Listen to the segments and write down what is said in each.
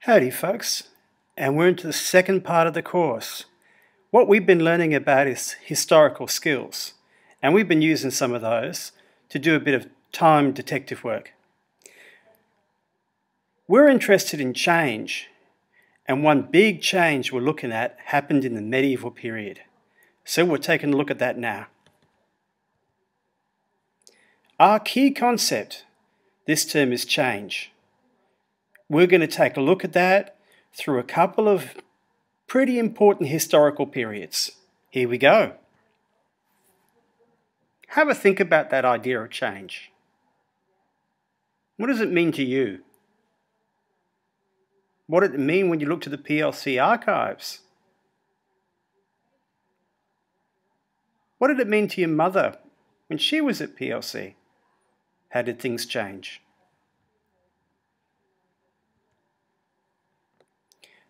Howdy folks, and we're into the second part of the course. What we've been learning about is historical skills, and we've been using some of those to do a bit of time detective work. We're interested in change, and one big change we're looking at happened in the medieval period. So we're taking a look at that now. Our key concept this term is change. We're going to take a look at that through a couple of pretty important historical periods. Here we go. Have a think about that idea of change. What does it mean to you? What did it mean when you look to the PLC archives? What did it mean to your mother when she was at PLC? How did things change?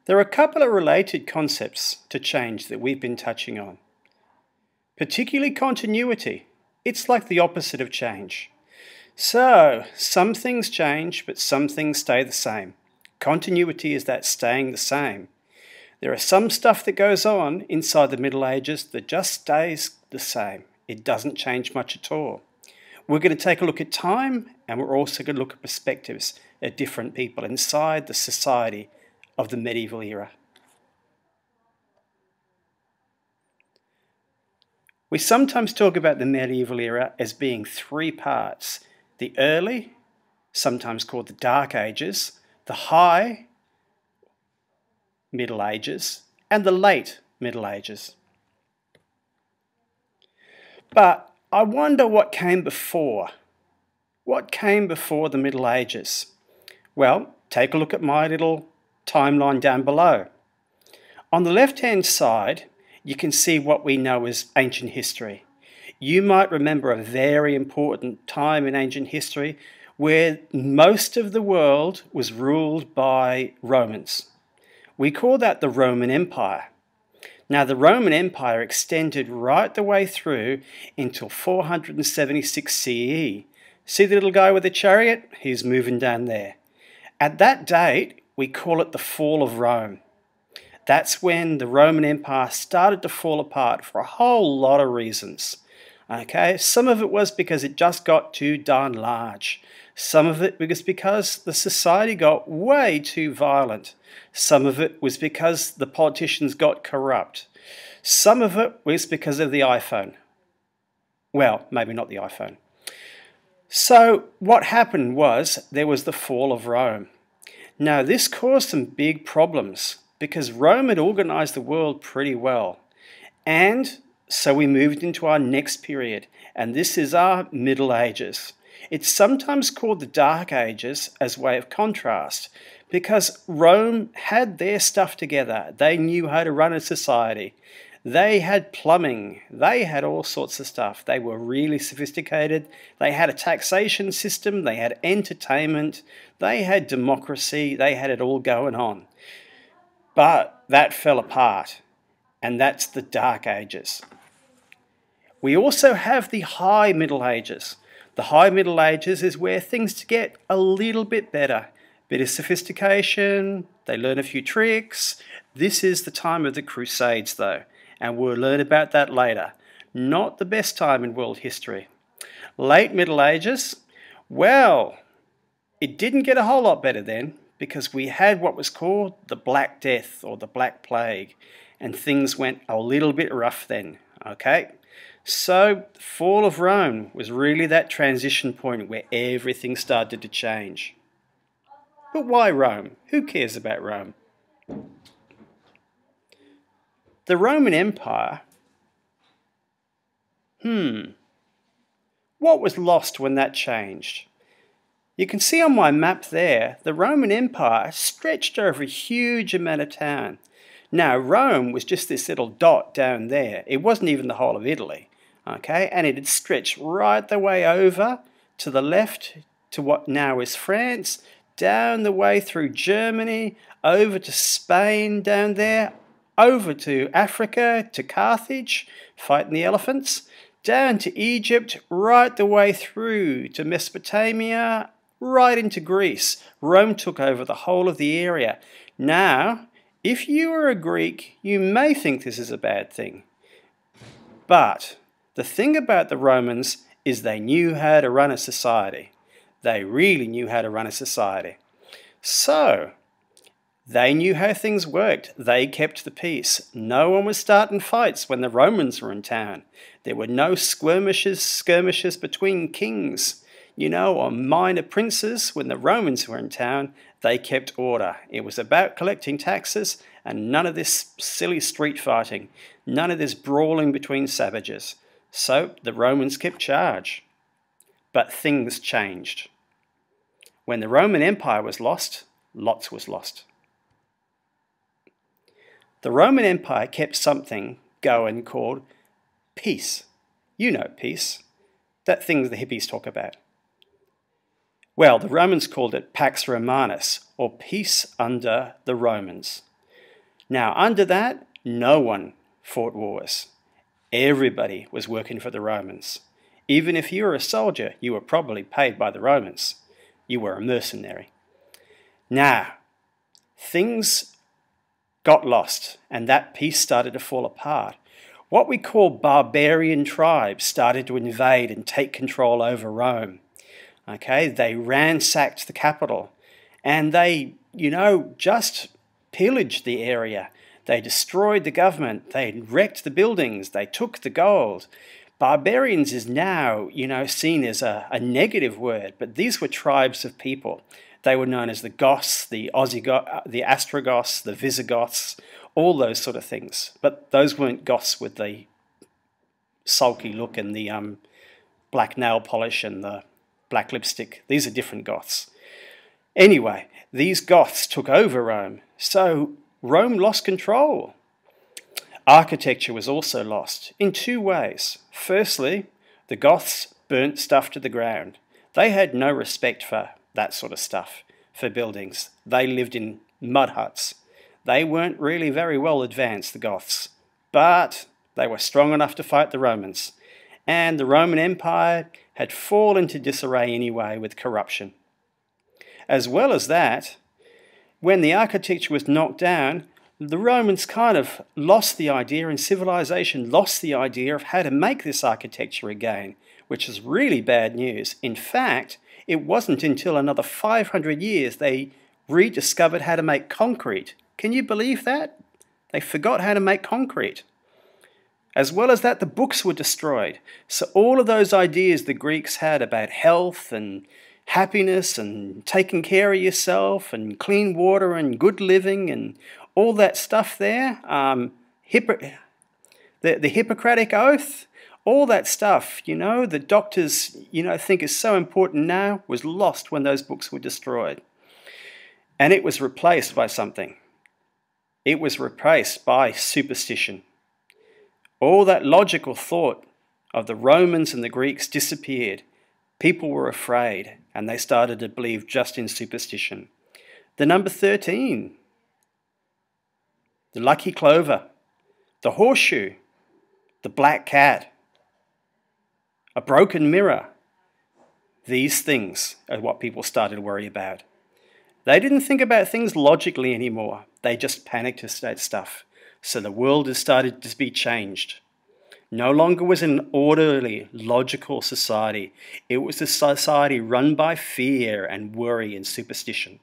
There are a couple of related concepts to change that we've been touching on. Particularly continuity. It's like the opposite of change. So, some things change, but some things stay the same. Continuity is that staying the same. There are some stuff that goes on inside the Middle Ages that just stays the same. It doesn't change much at all. We're going to take a look at time, and we're also going to look at perspectives at different people inside the society of the medieval era. We sometimes talk about the medieval era as being three parts: the early, sometimes called the Dark Ages, the High Middle Ages, and the Late Middle Ages. But I wonder what came before. What came before the Middle Ages? Well, take a look at my little timeline down below. On the left-hand side, you can see what we know as ancient history. You might remember a very important time in ancient history where most of the world was ruled by Romans. We call that the Roman Empire. Now, the Roman Empire extended right the way through until 476 CE. See the little guy with the chariot? He's moving down there. At that date, we call it the fall of Rome. That's when the Roman Empire started to fall apart for a whole lot of reasons. Okay, some of it was because it just got too darn large. Some of it was because the society got way too violent. Some of it was because the politicians got corrupt. Some of it was because of the iPhone. Well, maybe not the iPhone. So what happened was there was the fall of Rome. Now, this caused some big problems because Rome had organized the world pretty well. And so we moved into our next period, and this is our Middle Ages. It's sometimes called the Dark Ages as a way of contrast because Rome had their stuff together. They knew how to run a society. They had plumbing. They had all sorts of stuff. They were really sophisticated. They had a taxation system. They had entertainment. They had democracy. They had it all going on. But that fell apart, and that's the Dark Ages. We also have the High Middle Ages. The High Middle Ages is where things get a little bit better. Bit of sophistication. They learn a few tricks. This is the time of the Crusades, though. And we'll learn about that later. Not the best time in world history. Late Middle Ages, well, it didn't get a whole lot better then because we had what was called the Black Death or the Black Plague, and things went a little bit rough then, okay? So the fall of Rome was really that transition point where everything started to change. But why Rome? Who cares about Rome? The Roman Empire, what was lost when that changed? You can see on my map there, the Roman Empire stretched over a huge amount of time. Now, Rome was just this little dot down there. It wasn't even the whole of Italy, okay? And it had stretched right the way over to the left to what now is France, down the way through Germany, over to Spain down there, over to Africa, to Carthage, fighting the elephants, down to Egypt, right the way through to Mesopotamia, right into Greece. Rome took over the whole of the area. Now, if you are a Greek, you may think this is a bad thing. But the thing about the Romans is they knew how to run a society. They really knew how to run a society. So, they knew how things worked. They kept the peace. No one was starting fights when the Romans were in town. There were no skirmishes between kings, or minor princes. When the Romans were in town, they kept order. It was about collecting taxes and none of this silly street fighting, none of this brawling between savages. So the Romans kept charge. But things changed. When the Roman Empire was lost, lots was lost. The Roman Empire kept something going called peace. You know peace. That thing the hippies talk about. Well, the Romans called it Pax Romanus, or peace under the Romans. Now, under that, no one fought wars. Everybody was working for the Romans. Even if you were a soldier, you were probably paid by the Romans. You were a mercenary. Now, things got lost, and that peace started to fall apart. What we call barbarian tribes started to invade and take control over Rome. Okay, they ransacked the capital, and they, just pillaged the area. They destroyed the government. They wrecked the buildings. They took the gold. Barbarians is now, seen as a negative word, but these were tribes of people. They were known as the Goths, the Ostrogoths, the Visigoths, all those sort of things. But those weren't Goths with the sulky look and the black nail polish and the black lipstick. These are different Goths. Anyway, these Goths took over Rome, so Rome lost control. Architecture was also lost in two ways. Firstly, the Goths burnt stuff to the ground. They had no respect for that sort of stuff, for buildings. They lived in mud huts. They weren't really very well advanced, the Goths, but they were strong enough to fight the Romans. And the Roman Empire had fallen into disarray anyway with corruption. As well as that, when the architecture was knocked down, the Romans kind of lost the idea, and civilization lost the idea of how to make this architecture again, which is really bad news. In fact, it wasn't until another 500 years they rediscovered how to make concrete. Can you believe that? They forgot how to make concrete. As well as that, the books were destroyed. So all of those ideas the Greeks had about health and happiness and taking care of yourself and clean water and good living and all that stuff there, the Hippocratic Oath, all that stuff, the doctors, think is so important now, was lost when those books were destroyed. And it was replaced by something. It was replaced by superstition. All that logical thought of the Romans and the Greeks disappeared. People were afraid, and they started to believe just in superstition. The number 13, the lucky clover, the horseshoe, the black cat, a broken mirror. These things are what people started to worry about. They didn't think about things logically anymore. They just panicked at stuff. So the world has started to be changed. No longer was it an orderly, logical society. It was a society run by fear and worry and superstition.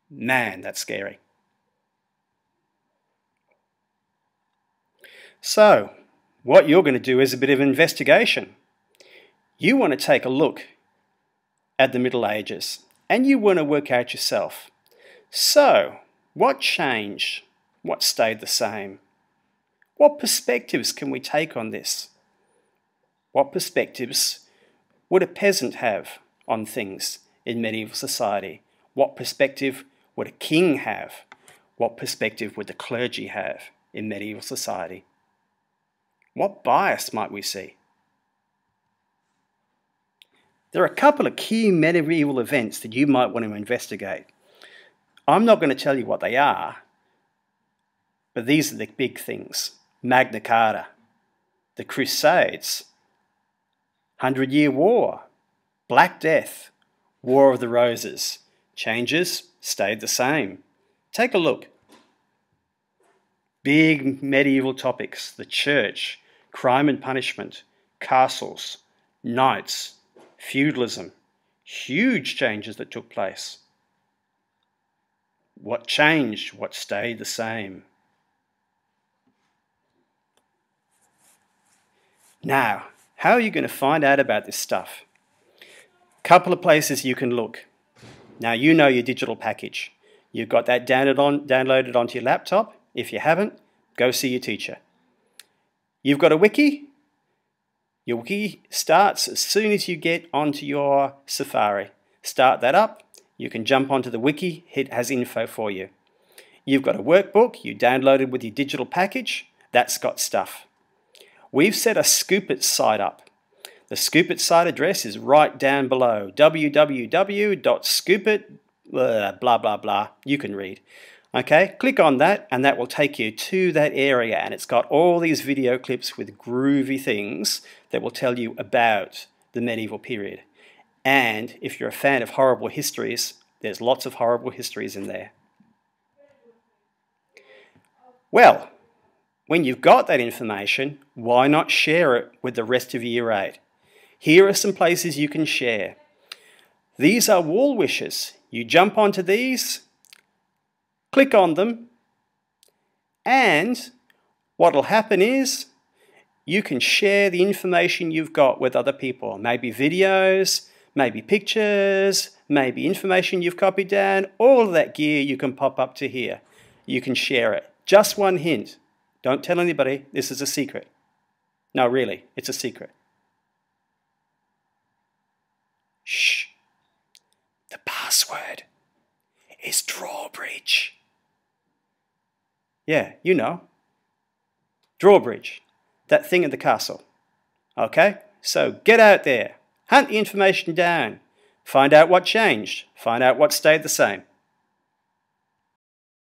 Man, that's scary. So, what you're going to do is a bit of investigation. You want to take a look at the Middle Ages, and you want to work out yourself. So, what changed? What stayed the same? What perspectives can we take on this? What perspectives would a peasant have on things in medieval society? What perspective would a king have? What perspective would the clergy have in medieval society? What bias might we see? There are a couple of key medieval events that you might want to investigate. I'm not going to tell you what they are, but these are the big things. Magna Carta, the Crusades, 100-Year War, Black Death, War of the Roses. Changes stayed the same. Take a look. Big medieval topics: the church, crime and punishment, castles, knights, feudalism. Huge changes that took place. What changed? What stayed the same? Now, how are you going to find out about this stuff? Couple of places you can look. Now, you know your digital package. You've got that downloaded onto your laptop. If you haven't, go see your teacher. You've got a wiki. Your wiki starts as soon as you get onto your Safari. Start that up. You can jump onto the wiki. It has info for you. You've got a workbook you downloaded with your digital package. That's got stuff. We've set a Scoop.it site up. The Scoop.it site address is right down below. www.scoopit, blah, blah, blah. You can read. Okay, click on that and that will take you to that area, and it's got all these video clips with groovy things that will tell you about the medieval period. And if you're a fan of horrible histories, there's lots of horrible histories in there. Well, when you've got that information, why not share it with the rest of Year 8? Here are some places you can share. These are wall wishes. You jump onto these, click on them, and what will happen is you can share the information you've got with other people. Maybe videos, maybe pictures, maybe information you've copied down. All of that gear you can pop up to here. You can share it. Just one hint. Don't tell anybody, this is a secret. No, really, it's a secret. Shh. The password is drawbridge. Yeah, you know. Drawbridge. That thing in the castle. Okay? So get out there. Hunt the information down. Find out what changed. Find out what stayed the same.